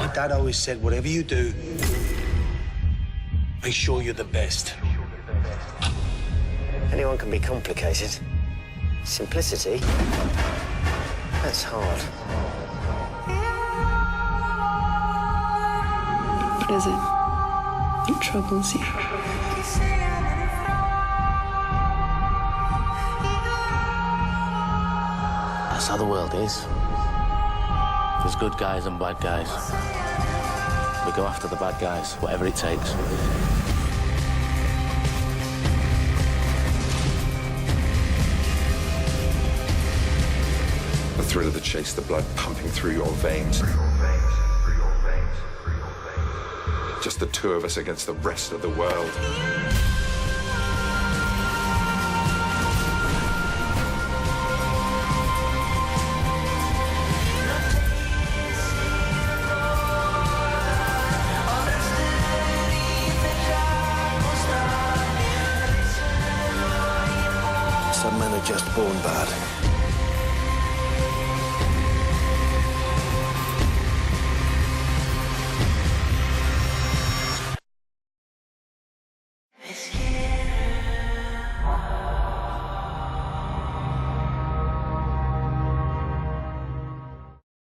My dad always said, whatever you do, make sure you're the best. Anyone can be complicated. Simplicity, that's hard. What is it? What troubles you? That's how the world is. There's good guys and bad guys. We go after the bad guys, whatever it takes. The thrill of the chase, the blood pumping through your veins. Just the two of us against the rest of the world. Some men are just born bad.